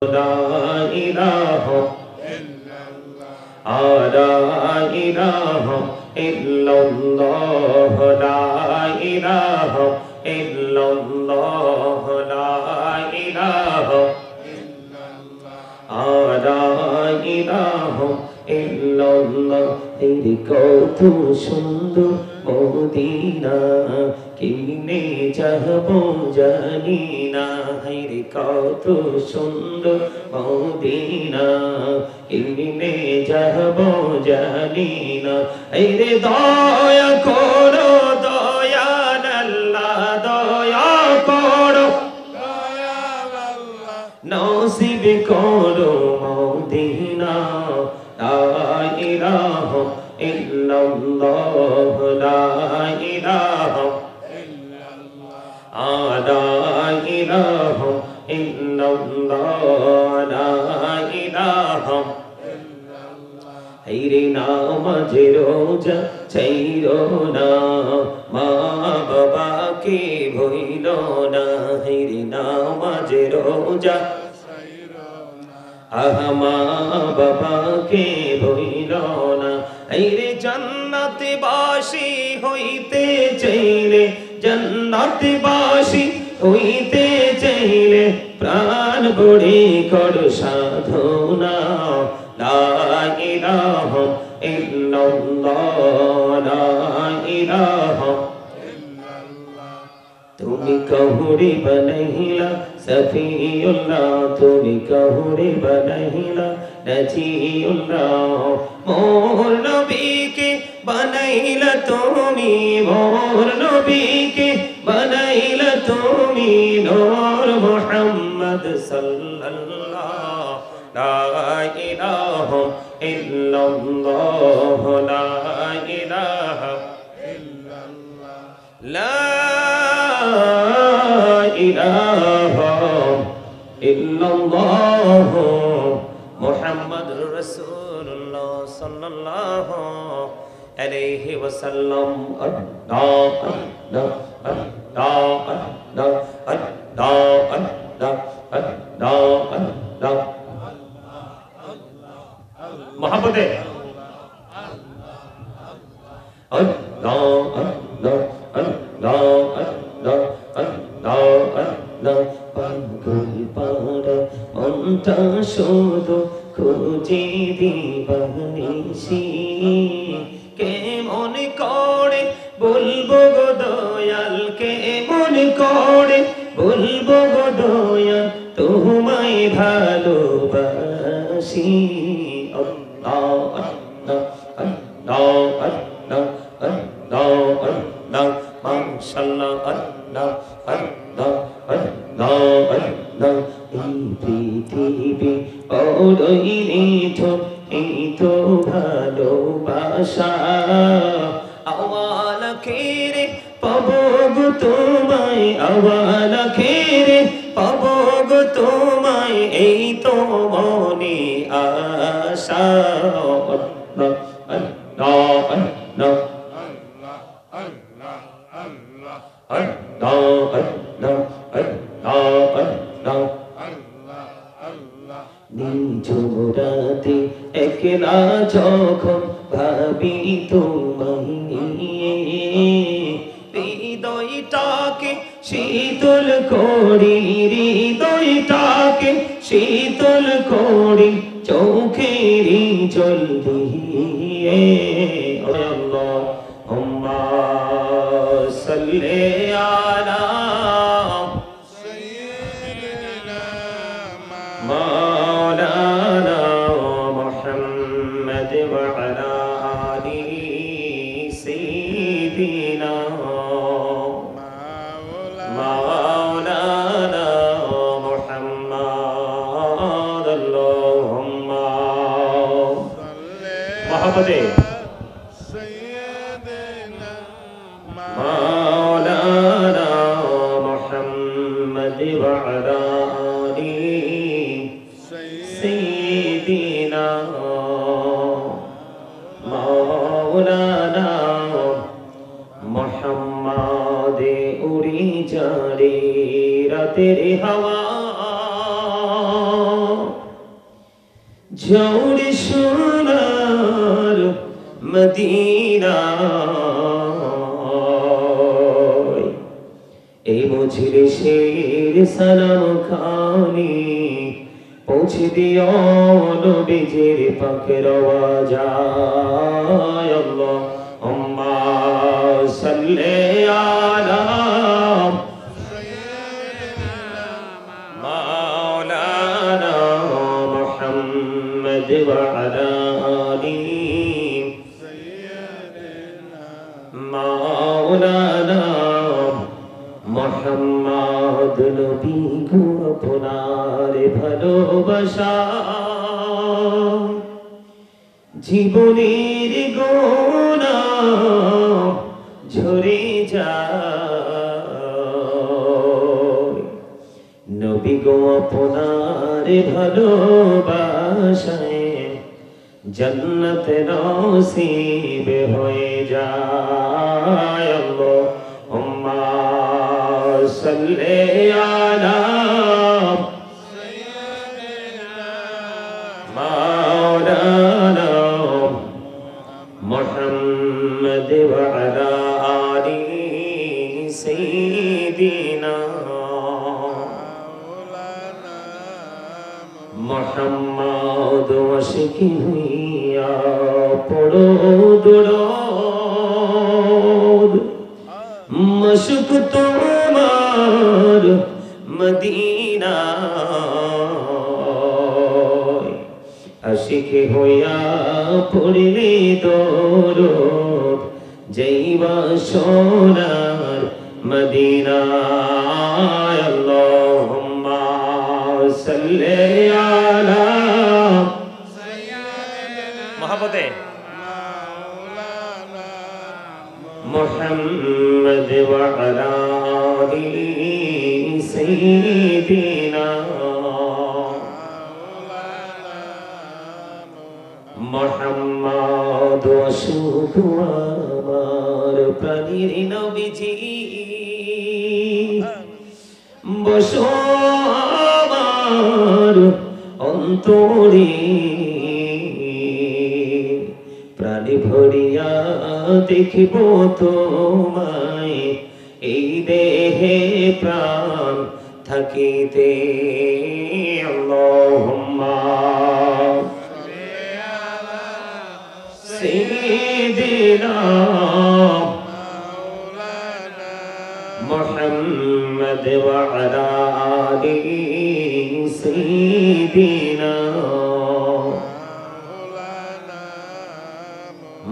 لا إله إلا الله لا إله إلا الله لا إله إلا الله لا إله إلا الله لا إله إلا الله तेरे কত সুন্দর মদিনা কিনে যাবো জানি না রে কত সুন্দর মদিনা কিনে যাবো জানি না রে দয়া করো দয়াল আল্লাহ দয়া করো দয়াল আল্লাহ নসিব করো মদিনা লা ইলাহা ইল্লাল্লাহ লা ইলাহা ইল্লাল্লাহ লা ইলাহা ইল্লাল্লাহ লা ইলাহা ইল্লাল্লাহ রে নামাজে রোজা ছাইরো না মা বাবাকে ভুইলো না রে নামাজে রোজা মা বাবাকে ভুইল না রে জান্নাতে বাসী হইতে চাইলে জান্নাতে বাসী হইতে চাইলে প্রাণ ভরে কর সাধনা লা ইলাহা ইল্লাল্লাহ লা ইলাহা তুমি কহুরে বনহিলা সফিউল্লাহ তুমি কহুরে বনহিলা নজিউল্লাহ মোর নবীকে বনাইলা তুমি মোর নবীকে বনাইলা তুমি নূর মুহাম্মদ সাল্লাল্লাহ লা ইলাহা ইল্লাল্লাহ লা ইলাহা ইল্লাল্লাহ লা ইলাহা ইল্লাল্লাহ মুহাম্মাদুর রাসূলুল্লাহ সাল্লাল্লাহু আলাইহি ওয়াসাল্লাম আল্লাহ আল্লাহ আল্লাহ আল্লাহ আল্লাহ আল্লাহ আল্লাহ মুহাম্মদে আল্লাহ আল্লাহ আল্লাহ আল্লাহ পাগল পারা মনটা শুধু খুঁজে দিবানিসি কেমন করে বলবো গো দয়াল কেমন করে বলবো গো দয়াল তোমায় ভালোবাসি আল্লাহ আল্লাহ আল্লাহ আল্লাহ আল্লাহ আল্লাহ মাশাআল্লাহ আল্লাহ আল্লাহ আল্লাহ আল্লাহ এই পৃথিবী বড়ই নিঠুর এই তো ভালোবাসা আওয়াল খেরে পাবো গো তোমায় আওয়াল খেরে পাবো গো তোমায় এই তো মনে আশা আল্লাহ আল্লাহ আল্লাহ নিঝুরাতে একলা যখন ভাবি তোমায় হৃদয়টাকে শীতল করি হৃদয়টাকে শীতল করি চোখের জল দিয়ে আল্লাহুম্মা সাল্লি আলা সাইয়্যিদিনা মাওলানা মুহাম্মদ ওয়া আলা আলি সাইয়্যিদিনা মাওলানা মুহাম্মদ আল্লাহুম্মা সাল্লি মুহাম্মদে مولانا محمد وعلى آله سيدنا مولانا محمد उड़ी जारी रातेर हवा জৌড়ে সোনার মদিনা এই মজলিসের সালাম খানি পৌঁছে দিও নবীজির পাকের আওয়াজায় আল্লাহুম্মা সাল্লি আলা মাওলানা মুহাম্মদ ওয়া আলা আলি মাওলানা মুহাম্মদ নবী গো আপনার ভালোবাসা জীবনের গোনা ঝরে যায় নবী গো আপনার ভালোবাসায় জন্নত নসিব হয়ে যায় আল্লাহুম্মা সাল্লি আলা মাওলানা মুহাম্মদ ওয়া আলা আলি সাইয়্যিদিনা মুহাম্মদ ওয়াশিকি হুইয়া পড়ো দুরূদ মশক তোমার মদিনা আশিক হইয়া পড়লে দরুদ যাইবা সোনার মদিনা আল্লাহুম্মা সাল্লি আলা মহব্বতে মুহাম্মদ ওয়া আলা আলি সাইয়্যিদিনা মুহাম্মদ শুধু আমার প্রাণের নবীজি বসো আমার অন্তরে প্রাণে ভরিয়া দেখিব তোমায় এই দেহে প্রাণ থাকিতে আল্লাহুম্মা সাইয়্যিদিনা মুহাম্মদ ওয়া আলা আলি সাইয়্যিদিনা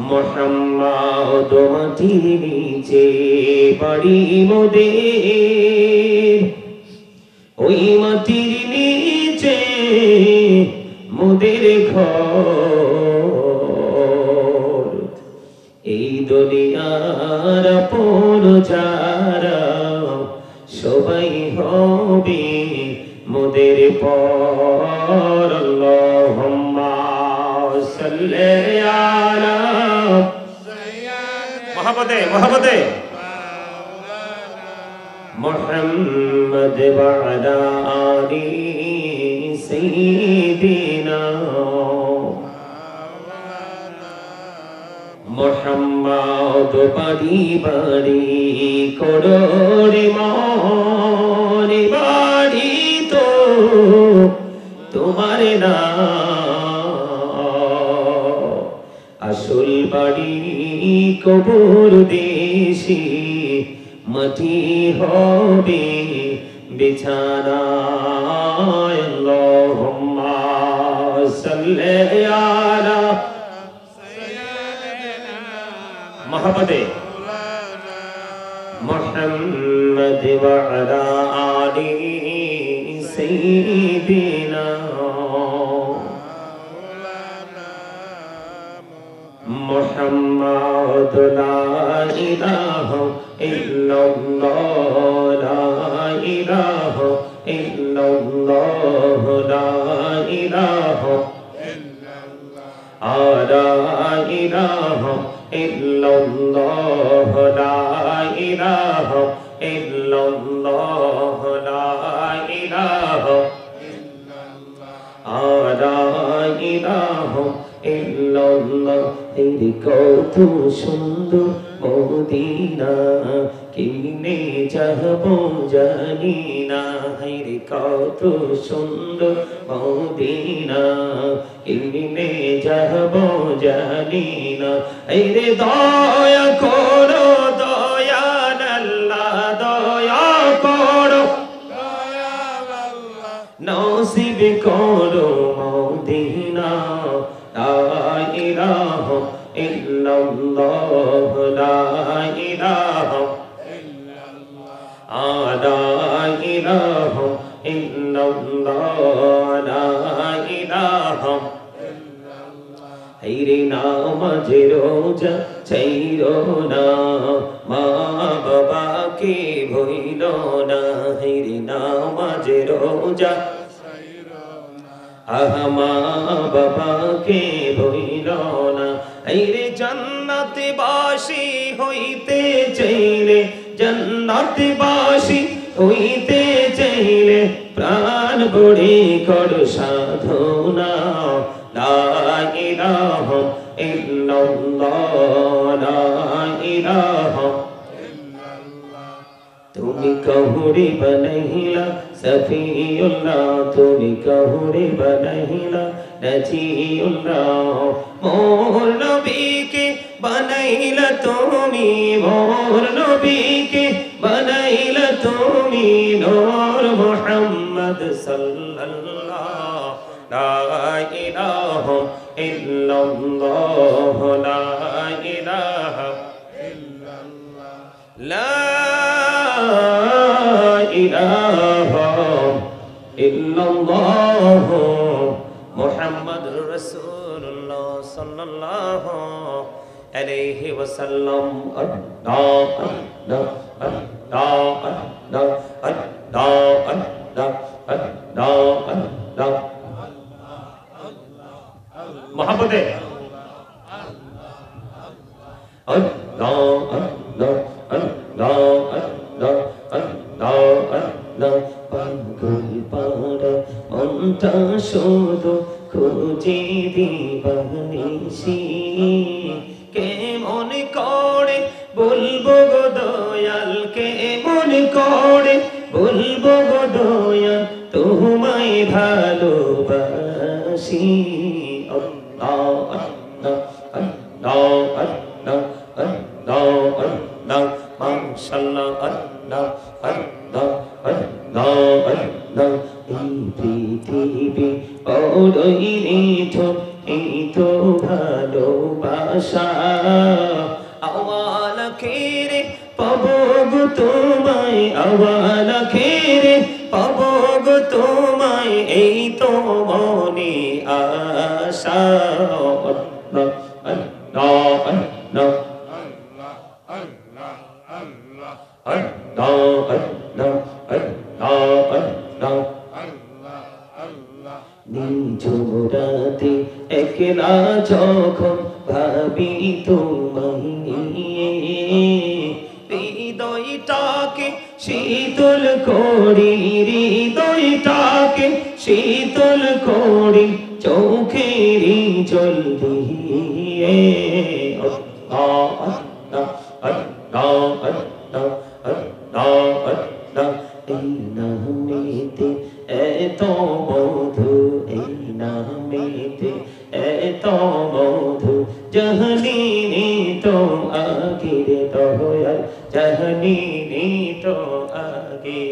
মুহাম্মদ মাটির নিচে বাড়ি মোদের ওই মাটির নিচে মোদের ঘর এই দুনিয়ার আপন যারা সবাই হবে মোদের পর আল্লাহুম্মা সাল্লি আলা মহব্বতে মহব্বতে মুহাম্মদ ওয়া আলা আলি সাইয়্যিদিনা মুহাম্মদ বাড়ি বাড়ি করোড়ে মনে বাড়ি তো তোমার না আসল বাড়ি কবর দেশি মাটি হবে বিছানা আল্লাহুম্মা সাল্লি আলা মহব্বতে মুহাম্মদ ওয়া আলা আলি সাইয়্যিদিনা মুহাম্মদ লা ইলাহা ইল্লাল্লাহ লা ইলাহা ইল্লাল্লাহ লা ইলাহা ইল্লাল্লাহ লা ইলাহা ইল্লাল্লাহ লা ইলাহা ইল্লাল্লাহ লা ইলাহা ইল্লাল্লাহ লা ইলাহা ইল্লাল্লাহ এর কত সুন্দর মদিনা কেমনে যাব জানি না এর কত সুন্দর মদিনা কেমনে যাব জানি না এর দয়া করো দয়াল আল্লাহ দয়া করো নসিব করো মদিনা লা ইলাহা ইল্লাল্লাহ লা ইলাহা লা ইলাহা ইল্লাল্লাহ লা ইলাহা হেরে নামাজ রোজা চাইরো না মা বাবাকে ভুইলো না হেরে নামাজ রোজা মা বাবাকে ভুইলো না হেরে জান্নাতে বাসী হইতে চাইলে জান্নাতে বাসী হইতে চাইলে প্রাণ ভরে কর সাধনা লা ইলাহা ইল্লাল্লাহ লা ইলাহা তুমি কহুরে বনাইলা সফিউল্লাহ তুমি কহুরে বনাইলা নজিউল্লাহ মোর নবীকে বনাইলা তুমি মোর নবীকে বনাইলা তুমি নূর মুহাম্মদ সাল্লাল্লাহ লা ইলাহা ইল্লাল্লাহ লা ইলাহা ইল্লাল্লাহ লা ইলাহা ইল্লাল্লাহ মুহাম্মাদুর রাসূলুল্লাহ সাল্লাল্লাহু আলাইহি ওয়াসাল্লাম আল্লাহ আল্লাহ আল্লাহ আল্লাহ আল্লাহ আল্লাহ আল্লাহ মোহাম্মদে আল্লাহ আল্লাহ আল্লাহ আল্লাহ আল্লাহ আল্লাহ পাগল পাড়া মনটা শুধু খুঁজে দিবানিসি কেমন করে বলবো গো দয়াল কেমন করে বলবো গো দয়াল তোমায় ভালোবাসি আল্লাহ আল্লাহ আল্লাহ আল্লাহ আল্লাহ আল্লাহ মাশাআল্লাহ আল্লাহ আল্লাহ আল্লাহ আল্লাহ এই পৃথিবী বড়ই নিঠুর এই তো ভালোবাসা আওয়াল খেরে পাবো গো তোমায় আওয়াল খেরে পাবো গো তোমায় এই তো মনে আশা আল্লাহ আল্লাহ আল্লাহ নিঝুরাতে একলা যখন ভাবি তোমায় নিয়ে হৃদয়টাকে শীতল করি হৃদয়টাকে শীতল করি চোখেরই জল দিয়ে আল্লাহ আল্লাহ আল্লাহ আল্লাহ আল্লাহ আল্লাহ এই নামেতে এত মধু এই নামেতে এত মধু জাহানি তো আগের দয়াল জাহানি তো আগে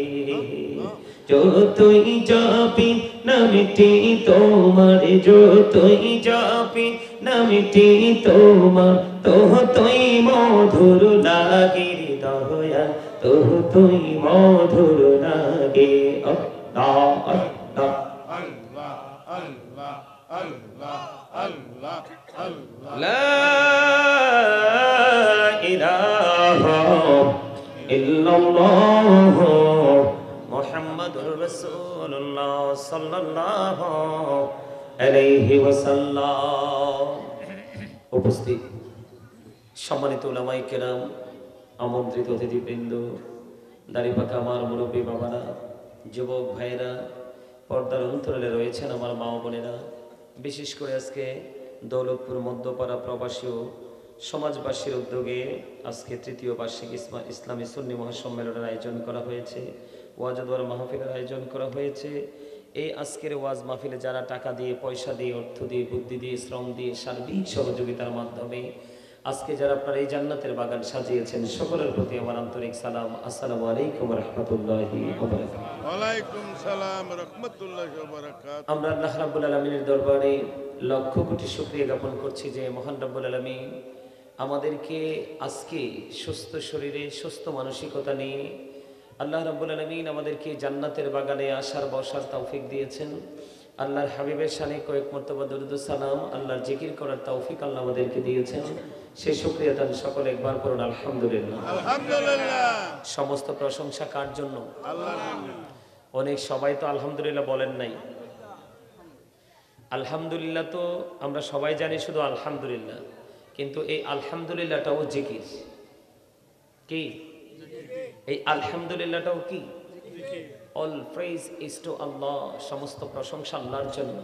যতই যাবি নামটি তোমার যতই যাবি নামটি তোমার ততই মধুর লাগে দয়াল ততই মধুর লাগে আল্লাহ আল্লাহ আল্লাহ আল্লাহ আল্লাহ আল্লাহ আল্লাহ লা ইলাহা ইল্লাল্লাহ মুহাম্মাদুর রাসূলুল্লাহ সাল্লাল্লাহু আলাইহি ওয়াসাল্লাম। উপস্থিত সম্মানিত উলামায়ে কেরাম, আমন্ত্রিত অতিথিবৃন্দ, দাড়িপাকা আমার মুরব্বী বাবারা, যুবক ভাইরা, পর্দার অন্তরালে রয়েছেন আমার মা বোনেরা, বিশেষ করে আজকে দৌলতপুর মধ্যপাড়া প্রবাসী ও সমাজবাসীর উদ্যোগে আজকে তৃতীয় বার্ষিক ইসলামী সুন্নি মহাসম্মেলনের আয়োজন করা হয়েছে, ওয়াজ দোয়ার মাহফিলের আয়োজন করা হয়েছে। এই আজকের ওয়াজ মাহফিলে যারা টাকা দিয়ে, পয়সা দিয়ে, অর্থ দিয়ে, বুদ্ধি দিয়ে, শ্রম দিয়ে, সার্বিক সহযোগিতার মাধ্যমে আজকে যারা আপনারা এই জান্নাতের বাগান সাজিয়েছেন, সকলের প্রতি আমার আন্তরিক সালাম। আসসালামু আলাইকুম রাহমাতুল্লাহি ওয়া বারাকাতুহু। ওয়ালাইকুম সালাম রাহমাতুল্লাহি ওয়া বারাকাতুহু। আমরা আল্লাহ রাব্বুল আলামিনের দরবারে লক্ষ কোটি শুকরিয়া জ্ঞাপন করছি যে মহান রাব্বুল আলামিন আমাদেরকে আজকে সুস্থ শরীরে, সুস্থ মানসিকতা নিয়ে আল্লাহ রাব্বুল আলামিন আমাদেরকে জান্নাতের বাগানে আসার বসার তৌফিক দিয়েছেন। আল্লাহর হাবিবের শানে কয়েক মর্তবা দরুদ সালাম, আল্লাহর জিকির করার তৌফিক আল্লাহ আমাদেরকে দিয়েছেন। সেই শুকরিয়া তার সকলে একবার করুন আলহামদুলিল্লাহ। আলহামদুলিল্লাহ। সমস্ত প্রশংসা কার জন্য? আল্লাহর। অনেক সবাই তো আলহামদুলিল্লাহ বলেন নাই। আলহামদুলিল্লাহ তো আমরা সবাই জানি শুধু আলহামদুলিল্লাহ, কিন্তু এই আলহামদুলিল্লাহটাও জিকির। কি এই আলহামদুলিল্লাহটাও কি? All praise is to Allah, সমস্ত প্রশংসা আল্লাহর জন্য।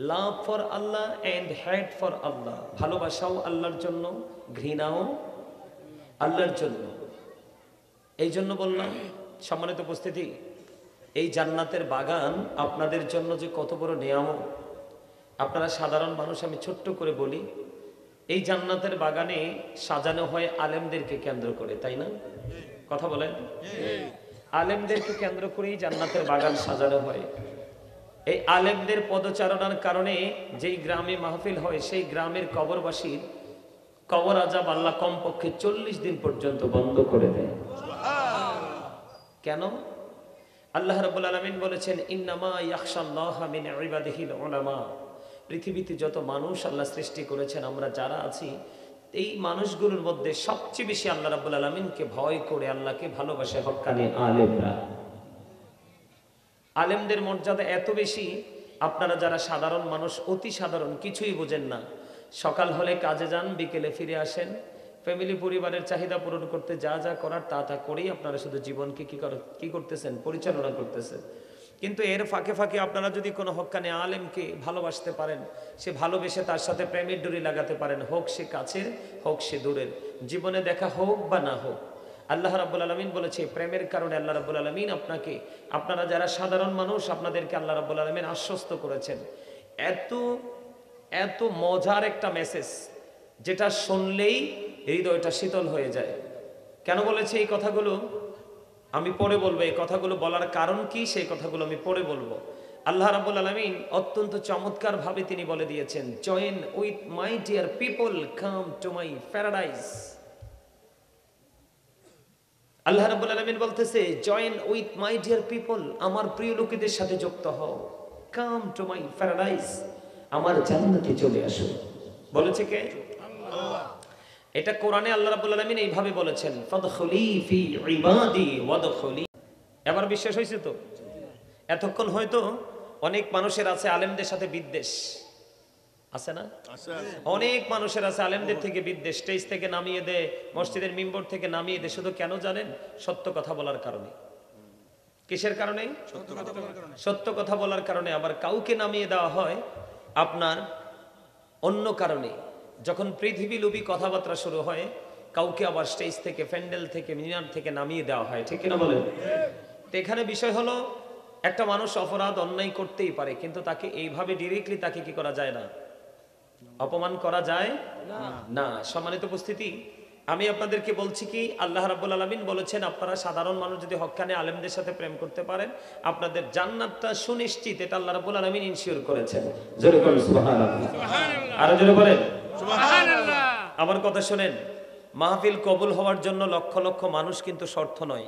Love for Allah and hate for Allah, ভালোবাসাও আল্লাহর জন্য, ঘৃণাও আল্লাহর জন্য। এই জন্য বললাম সম্মানিত উপস্থিতি, এই জান্নাতের বাগান আপনাদের জন্য যে কত বড় নিয়ামত। আপনারা সাধারণ মানুষ, আমি ছোট্ট করে বলি, এই জান্নাতের বাগানে সাজানো হয় আলেমদেরকে কেন্দ্র করে, তাই না? কথা বলেন। আলেমদেরকে কেন্দ্র করেই জান্নাতের বাগান সাজানো হয়। এই আলেমদের পদচারণার কারণে যেই গ্রামে মাহফিল হয়, সেই গ্রামের কবরবাসীর কবর আযাব আল্লাহ কমপক্ষে 40 দিন পর্যন্ত বন্ধ করে দেয়। কেন? আল্লাহ রাব্বুল আলামিন বলেছেন, ইন্নামা ইয়াখশাল্লাহা মিন ইবাদিহিল উলামা। পৃথিবীতে যত মানুষ আল্লাহ সৃষ্টি করেছেন, আমরা যারা আছি, এই মানুষগুলোর মধ্যে সবচেয়ে বেশি আল্লাহ রাব্বুল আলামিনকে ভয় করে, আল্লাহকে ভালোবাসে হক্কানি আলেমরা। আলেমদের মর্যাদা এত বেশি, আপনারা যারা সাধারণ মানুষ, অতি সাধারণ, কিছুই বোঝেন না, সকাল হলে কাজে যান, বিকেলে ফিরে আসেন, ফ্যামিলি পরিবারের চাহিদা পূরণ করতে যা যা করার তা করেই আপনারা শুধু জীবনকে কি করতেছেন? পরিচালনা করতেছেন। কিন্তু এর ফাঁকে ফাঁকে আপনারা যদি কোনো হক্কানি আলেমকে ভালোবাসতে পারেন, সে ভালোবেসে তার সাথে প্রেমের ডুরি লাগাতে পারেন, হোক সে কাছের, হোক সে দূরের, জীবনে দেখা হোক বা না হোক, আল্লাহ রাব্বুল আলামিন বলেছে প্রেমের কারণে আল্লাহ রাব্বুল আলামিন আপনাকে, আপনারা যারা সাধারণ মানুষ, আপনাদেরকে আল্লাহ রাব্বুল আলামিন আশ্বস্ত করেছেন। এত এত মজার একটা মেসেজ, যেটা শুনলেই হৃদয়টা শীতল হয়ে যায়। কেন বলেছে এই কথাগুলো? আমি পরে বলবো। এই কথাগুলো বলার কারণ কি, সেই কথাগুলো আমি পরে বলবো। আল্লাহ রাব্বুল আলামিন অত্যন্ত চমৎকার ভাবে তিনি বলে দিয়েছেন, join with my dear people, come to my paradise. আল্লাহ রাব্বুল আলামিন বলতেছে, join with my dear people, আমার প্রিয় লোকেদের সাথে যুক্ত হও, কাম টু মাই প্যারাডাইস, আমার জান্নাতে চলে আসো। বলেছে কে? আল্লাহ। এটা কোরআনে আল্লাহ রাব্বুল আলামিন এইভাবে বলেছেন, ফাদখুলি ফি ইবাদি ওয়াদখুলি। এবার বিশ্বাস হয়েছে তো? এতক্ষণ হয়তো অনেক মানুষের আছে আলেমদের সাথে বিদ্বেষ, আছে না? অনেক মানুষের আছে আলেমদের থেকে বিদ্বেষ, স্টেজ থেকে নামিয়ে দেয়, মসজিদের মিম্বর থেকে নামিয়ে দেয়, শুধু কেন জানেন? সত্য কথা বলার কারণে। কিসের কারণে? সত্য কথা বলার কারণে। আবার কাউকে নামিয়ে দেওয়া হয় আপনার অন্য কারণে। যখন পৃথিবী লোভী কথাবার্তা শুরু হয়, কাউকে আবার স্টেজ থেকে, প্যান্ডেল থেকে, মিনার থেকে নামিয়ে দেওয়া হয়, ঠিক কিনা বলেন? তো এখানে বিষয় হলো, একটা মানুষ অপরাধ অন্যায় করতেই পারে, কিন্তু তাকে এইভাবে ডিরেক্টলি তাকে কি করা যায় না? অপমান করা যায় না। সম্মানিত উপস্থিতি, আমি আপনাদেরকে বলছি কি, আল্লাহ রাব্বুল আলামিন বলেছেন, আপনারা সাধারণ মানুষ যদি হক্কানি আলেমদের সাথে প্রেম করতে পারেন, আপনাদের জান্নাতটা সুনিশ্চিত। এটা আল্লাহ রাব্বুল আলামিন ইনশিওর করেছেন। জোরে বলেন সুবহানাল্লাহ। আরো জোরে বলেন সুবহানাল্লাহ। আমার কথা শুনেন, মাহফিল কবুল হওয়ার জন্য লক্ষ লক্ষ মানুষ কিন্তু শর্ত নয়।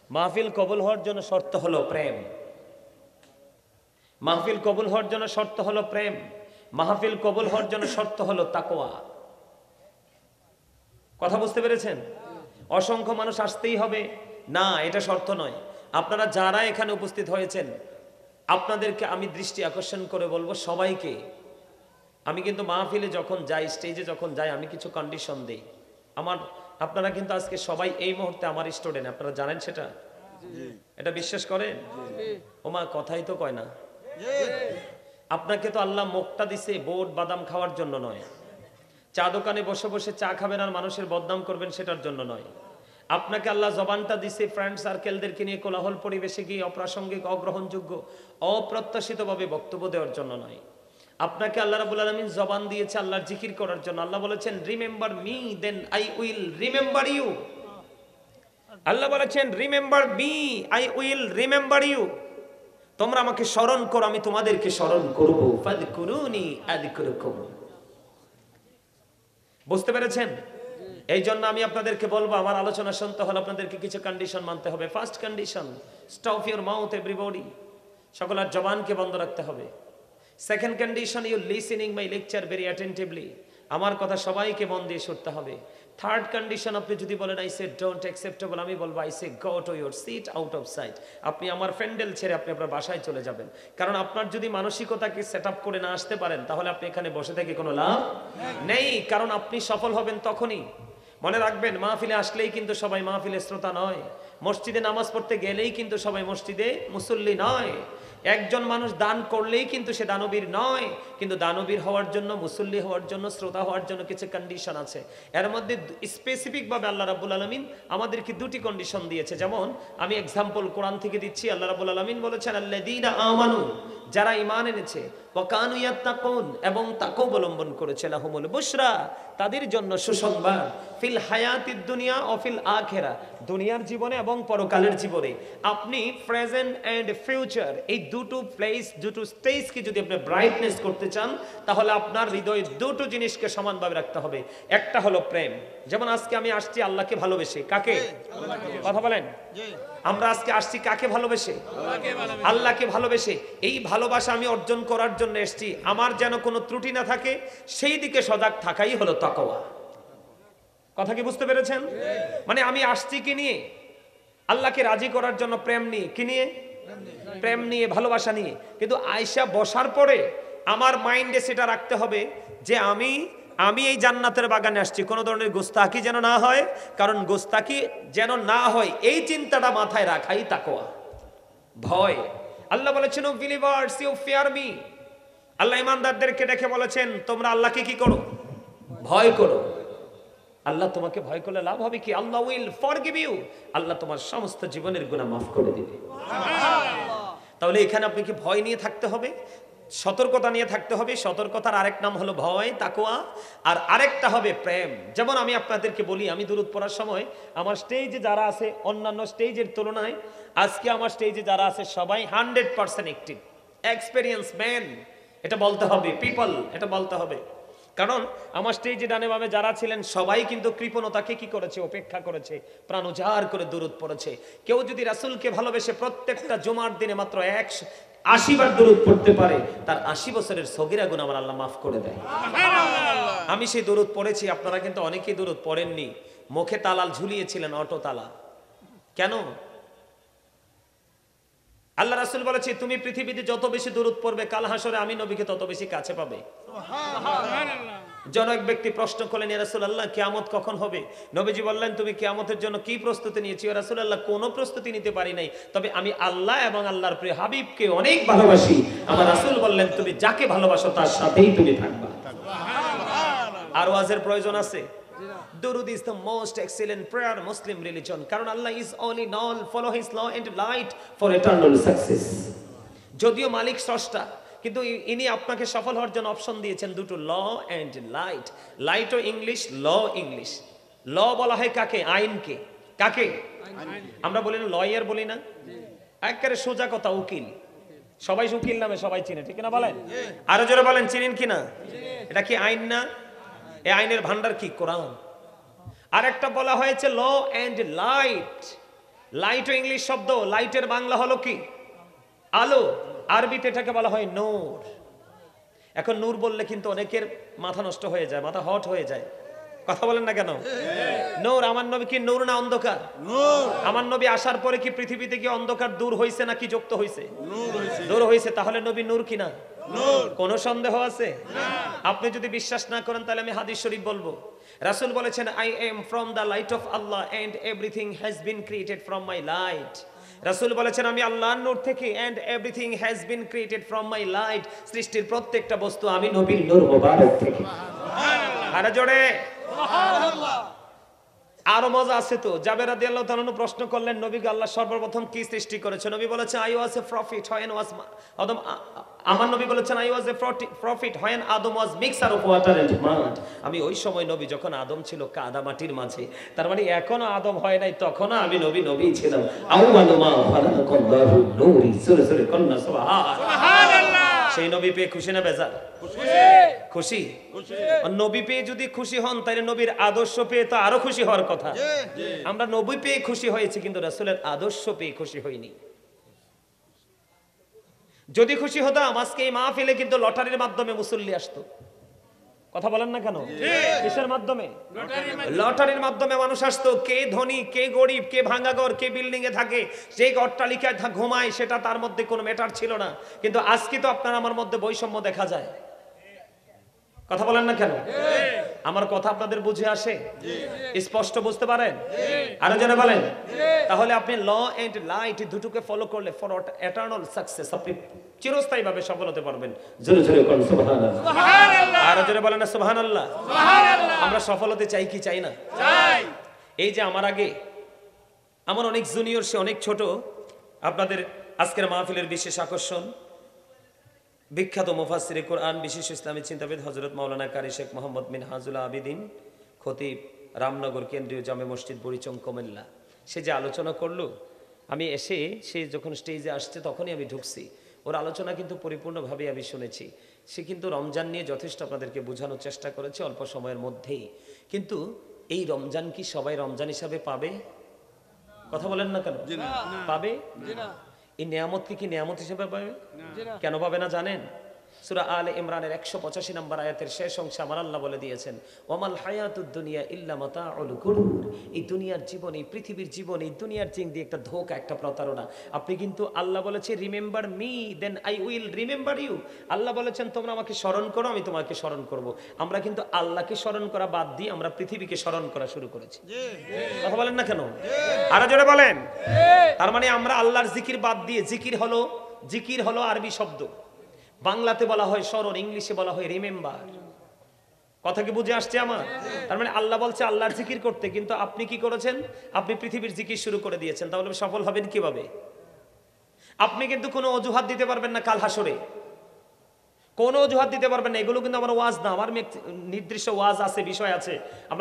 মাহফিল কবুল হওয়ার জন্য শর্ত হলো প্রেম। মাহফিল কবুল হওয়ার জন্য শর্ত হলো প্রেম। মাহফিল কবুল হওয়ার জন্য শর্ত হলো তাকওয়া। কথা বুঝতে পেরেছেন? অসংখ্য মানুষ আসতেই হবে না, এটা শর্ত নয়। আপনারা যারা এখানে উপস্থিত হয়েছেন, আপনাদেরকে আমি দৃষ্টি আকর্ষণ করে বলবো, সবাইকে আমি কিন্তু মাহফিলে যখন যাই, স্টেজে যখন যাই, আমি কিছু কন্ডিশন দেই। আপনারা কিন্তু আজকে সবাই এই মুহূর্তে আমার স্টুডেন্ট, আপনারা জানেন সেটা? এটা বিশ্বাস করেন? ওমা কথাই তো কয় না। আপনাকে তো আল্লাহ মুখটা দিছে বোট বাদাম খাওয়ার জন্য নয়, চা দোকানে বসে বসে চা খাবেন আর মানুষের বদনাম করবেন সেটার জন্য নয়। আপনাকে আল্লাহ জবানটা দিছে ফ্রেন্ড সার্কেলদেরকে নিয়ে কোলাহল পরিবেশে গিয়ে অপ্রাসঙ্গিক, অগ্রহণযোগ্য, অপ্রত্যাশিতভাবে বক্তব্য দেওয়ার জন্য নয়। আপনাকে আল্লাহ রাব্বুল আলামিন জবান দিয়েছে আল্লাহর জিকির করার জন্য। আল্লাহ বলেছেন remember me then I will remember you. আল্লাহ বলেছেন remember me I will remember you. তোমরা আমাকে স্মরণ করো, আমি তোমাদেরকে স্মরণ করব। ফাযকুরুনি আযকুরুকুম। বুঝতে পেরেছেন? এই জন্য আমি আপনাদেরকে বলবো, আমার আলোচনা শুনতে হলে আপনাদেরকে কিছু কন্ডিশন মানতে হবে। First condition, stop your mouth everybody, সকলের জবানকে বন্ধ রাখতে হবে। Second condition, you listening my lecture very attentively, আমার কথা সবাইকে মন দিয়ে শুনতে হবে। থার্ড কন্ডিশন, আপনি যদি বলেন আই সে ডোন্ট অ্যাকসেপ্টেবল, আমি বলবো I say go to your seat out of sight. আপনি আমার প্যান্ডেল ছেড়ে আপনি আপনার বাসায় চলে যাবেন। কারণ আপনার যদি মানসিকতাকে সেট আপ করে না আসতে পারেন, তাহলে আপনি এখানে বসে থেকে কোনো লাভ নেই। কারণ আপনি সফল হবেন তখনই, মনে রাখবেন, মাহফিলে আসলেই কিন্তু সবাই মাহফিলের শ্রোতা নয়, মসজিদে নামাজ পড়তে গেলেই কিন্তু সবাই মসজিদে মুসল্লি নয়, একজন মানুষ দান করলেই কিন্তু সে দানবীর নয়। কিন্তু দানবীর হওয়ার জন্য, মুসল্লি হওয়ার জন্য, শ্রোতা হওয়ার জন্য কিছু কন্ডিশন আছে। এর মধ্যে স্পেসিফিক ভাবে আল্লাহ রাব্বুল আলামিন আমাদেরকে দুটি কন্ডিশন দিয়েছে। যেমন আমি এক্সাম্পল কোরআন থেকে দিচ্ছি। আল্লাহ রাব্বুল আলামিন বলেছেন আল্লাযীনা আমানু, যারা ঈমান এনেছে, ওয়া কানু ইয়াত্তাকুন, এবং তাকওয়া অবলম্বন করেছে, লাহুমুল বুশরা, তাদের জন্য সুসংবাদ, ফিল হায়াতিদ দুনিয়া ও ফিল আখিরা, দুনিয়ার জীবনে এবং পরকালের জীবনে। আপনি প্রেজেন্ট এন্ড ফিউচার, এই দুটো প্লেস, দুটো স্টেজকে যদি আপনি ব্রাইটনেস করতে চান, তাহলে আপনার হৃদয়ে দুটো জিনিসকে সমানভাবে রাখতে হবে। একটা হলো প্রেম। যেমন আজকে আমি আসছি আল্লাহকে ভালোবেসে। কাকে? কথা বলেন। আমরা আজকে আসছি কাকে ভালোবেসে? আল্লাহকে ভালোবেসে। এই ভালোবাসা আমি অর্জন করার জন্য এসেছি। আমার যেন কোনো ত্রুটি না থাকে, সেই দিকে সজাগ থাকাই হলো তাকওয়া। কথা কি বুঝতে পেরেছেন? মানে আমি আসছি কি নিয়ে? আল্লাহকে রাজি করার জন্য। প্রেম নিয়ে। কি নিয়ে? প্রেম নিয়ে, ভালোবাসা নিয়ে। কিন্তু আয়েশা বসার পরে আমার মাইন্ডে সেটা রাখতে হবে যে আমি এই জান্নাতের বাগানে আসছি, কোনো ধরনের গোস্তাকি যেন না হয়। কারণ গোস্তাকি যেন না হয়, এই চিন্তাটা মাথায় রাখাই তাকওয়া, ভয়। আল্লাহ বলেছেন, O believers you fear me. আল্লাহ ইমানদারদেরকে দেখে বলেছেন, তোমরা আল্লাহকে কি করো? ভয় করো। আল্লাহ তোমাকে ভয় করলে লাভ হবে কি? আল্লাহ উইল ফরগিভ ইউ, আল্লাহ তোমার সমস্ত জীবনের গুনাহ মাফ করে দিবে। তাহলে এখানে আপনাকে ভয় নিয়ে থাকতে হবে, সতর্কতা নিয়ে থাকতে হবে। সতর্কতার আরেক নাম হলো ভয়, তাকওয়া, আর আরেকটা হবে প্রেম। যেমন আমি আপনাদেরকে বলি, আমি দুরূদ পড়ার সময় আমার স্টেজে যারা আছে, অন্যান্য স্টেজের তুলনায় আজকে আমার স্টেজে যারা আছে সবাই 100% অ্যাক্টিভ, এক্সপেরিয়েন্স ম্যান, এটা বলতে হবে। পিপল, এটা বলতে হবে। কারণ আমার স্টেজে ডানে বামে যারা ছিলেন সবাই কিন্তু কৃপণতাকে কি করেছে? উপেক্ষা করেছে, প্রাণ উজাড় করে দুরূদ পড়েছে। কেউ যদি রাসূলকে ভালোবেসে প্রত্যেকটা জুমার দিনে মাত্র 80 বার দুরূদ পড়তে পারে, তার 80 বছরের সগীরা গুনাহ আমার আল্লাহ মাফ করে দেয়। আমি সেই দুরূদ পড়েছি, আপনারা কিন্তু অনেকেই দুরূদ পড়েননি। মুখে তালাল ঝুলিয়েছিলেন, অটো তালা। কেন? আল্লাহ রাসূল বলেছে, তুমি পৃথিবীতে যত বেশি দুরূদ পড়বে, কাল হাসরে আমি নবীকে তত বেশি কাছে পাবে। জন এক ব্যক্তি প্রশ্ন করলেন, ইয়া রাসূলুল্লাহ, কিয়ামত কখন হবে? নবীজি বললেন, তুমি কিয়ামতের জন্য কি প্রস্তুতি নিয়েছো? ইয়া রাসূলুল্লাহ, কোনো প্রস্তুতি নিতে পারি নাই, তবে আমি আল্লাহ এবং আল্লাহর প্রিয় হাবিবকে অনেক ভালোবাসি। আমার রাসূল বললেন, তুমি যাকে ভালোবাসো তার সাথেই তুমি থাকবা। আর ওয়াজের প্রয়োজন আছে? Durud is the most excellent prayer Muslim religion. কারণ আল্লাহ is all in all, follow his law and light for eternal success. যদিও মালিক স্রষ্টা, কিন্তু ইনি আপনাকে সফল হওয়ার জন্য অপশন দিয়েছেন দুটো, ল এন্ড লাইট। লাইট ও ইংলিশ, ল ইংলিশ। ল বলা হয় কাকে? আইনকে। কাকে? আমরা বলি না লয়ার, বলি না? একেবারে সোজা কথা, উকিল। সবাই উকিল নামে সবাই চিনে, ঠিক না বলেন? আরো জোরে বলেন, চিনেন কিনা? এটা কি আইন না? এই আইনের ভান্ডার কি? কোরআন। আরেকটা বলা হয়েছে ল এন্ড লাইট। লাইট ও ইংলিশ শব্দ, লাইটের বাংলা হলো কি? আলো। আরবিতে এটাকে বলা হয় নূর। এখন নূর বললে কিন্তু অনেকের মাথা নষ্ট হয়ে যায়, মাথা হট হয়ে যায়। কথা বলেন না কেন? নূর, আমার নবী কি নূর না অন্ধকার? নূর। আমার নবী আসার পরে কি পৃথিবীতে কি অন্ধকার দূর হইছে নাকি যুক্ত হইছে? দূর হইছে। তাহলে নবী নূর কিনা? নূর। কোনো সন্দেহ আছে? না। আপনি যদি বিশ্বাস না করেন তাহলে আমি হাদিস শরীফ বলবো। রাসূল বলেছেন, I am from the light of Allah and everything has been created from my light. রাসূল বলেছেন আমি আল্লাহর নূর থেকে, and everything has been created from my light, সৃষ্টির প্রত্যেকটা বস্তু আমি নবীর নূর মোবারক থেকে। আরে জোরে আরো মজা আছে তো। জাবের রাদিয়াল্লাহু তাআলা আনহু প্রশ্ন করলেন নবীকে আল্লাহ সর্বপ্রথম কি সৃষ্টি করেছে? নবী বলেছেন I was a prophet when was Adam, আমার নবী বলেছেন I was a prophet when Adam was mixture of water and mud. আমি ওই সময় নবী যখন আদম ছিল কাদা মাটির মাঝে, তার মানে এখনো আদম হয় নাই, তখনও আমি নবী ছিলাম। আউয়ালু মা খালাকাল্লাহু নূরি, সুরে সুরে কন্না সুবহানাল্লাহ। সেই নবী পেয়ে খুশি না বেজার? খুশি। নবী পেয়ে যদি খুশি হন তাহলে নবীর আদর্শ পেয়ে তো আরো খুশি হওয়ার কথা। আমরা নবী পেয়ে খুশি হয়েছি কিন্তু রাসূলের আদর্শ পেয়ে খুশি হইনি। যদি খুশি হতাম আজকে এই মাহফিলে কিন্তু লটারির মাধ্যমে মুসল্লি আসতো। কথা বলেন না কেন? কিসের মাধ্যমে? লটারির মাধ্যমে মানুষ আসতো। কে ধনী, কে গরিব, কে ভাঙাঘর, কে বিল্ডিং এ থাকে, যে অট্টালিকায় ঘুমায়, সেটা তার মধ্যে কোনো ম্যাটার ছিল না। কিন্তু আজকে তো আপনার আমার মধ্যে বৈষম্য দেখা যায়। কথা বলেন না কেন? আমার কথা আপনাদের বুঝে আসে? স্পষ্ট বুঝতে পারেন? আরো জনে বলেন। তাহলে আপনি ল এন্ড লাইট দুটোকে ফলো করলে ফর এটারনাল সাকসেস, আপনি চিরস্থায়ী ভাবে সফল হতে পারবেন। জোরে জোরে বলেন সুবহানাল্লাহ। আরো জোরে বলেন না সুবহানাল্লাহ। আমরা সফল হতে চাই কি চাই না? চাই। এই যে আমার আগে আমার অনেক জুনিয়র, সে অনেক ছোট, আপনাদের আজকের মাহফিলের বিশেষ আকর্ষণ বিখ্যাত মুফাসসিরে কোরআন, বিশিষ্ট ইসলামী চিন্তাবিদ হযরত মাওলানা কারি শেখ মোহাম্মদ মিনহাজুল আবিদিন, খতিব, রামনগর কেন্দ্রীয় জামে মসজিদ, বুড়িচং, কুমিল্লা। সে যে আলোচনা করলো, আমি এসে সে যখন স্টেজে আসছে তখনই আমি ঢুকছি। ওর আলোচনা কিন্তু পরিপূর্ণভাবে আমি শুনেছি। সে কিন্তু রমজান নিয়ে যথেষ্ট আপনাদেরকে বোঝানোর চেষ্টা করেছে অল্প সময়ের মধ্যেই। কিন্তু এই রমজান কি সবাই রমজান হিসাবে পাবে? কথা বলেন না কেন? পাবে? এই নিয়ামতকে কি নিয়ামত হিসেবে পাবে? কেন পাবে না জানেন? সূরা আলে ইমরানের 185 নম্বর আয়াতের শেষ অংশে আমার আল্লাহ বলে দিয়েছেন ওয়ামাল হায়াতুদ দুনিয়া ইল্লা মাতাউল গুরুর। এই দুনিয়ার জীবন, এই পৃথিবীর জীবন, এই দুনিয়ার জিন্দি একটা ধোঁকা, একটা প্রতারণা। আপনি কিন্তু আল্লাহ বলেছে remember me then I will remember you. আল্লাহ বলেছেন তোমরা আমাকে স্মরণ করো, আমি তোমাকে স্মরণ করব। আমরা কিন্তু আল্লাহকে স্মরণ করা বাদ দিয়ে আমরা পৃথিবীকে স্মরণ করা শুরু করেছি। কথা বলেন না কেন? আরো জোরে বলেন। তার মানে আমরা আল্লাহর জিকির বাদ দিয়ে, জিকির হলো আরবি শব্দ, বাংলাতে বলা হয় স্মরণ, ইংলিশে বলা হয় রিমেম্বার। কথা কি বুঝে আসছে আমার? তার মানে আল্লাহ বলছে আল্লাহর জিকির করতে, কিন্তু আপনি কি করেছেন? আপনি পৃথিবীর জিকির শুরু করে দিয়েছেন। তাহলে সফল হবেন কিভাবে? আপনি কিন্তু কোনো অজুহাত দিতে পারবেন না কাল হাসরে, কোনো অজুহাত দিতে পারবেন না। এগুলো কিন্তু আমার ওয়াজ না, আমার নির্দিষ্ট ওয়াজ আছে, বিষয় আছে।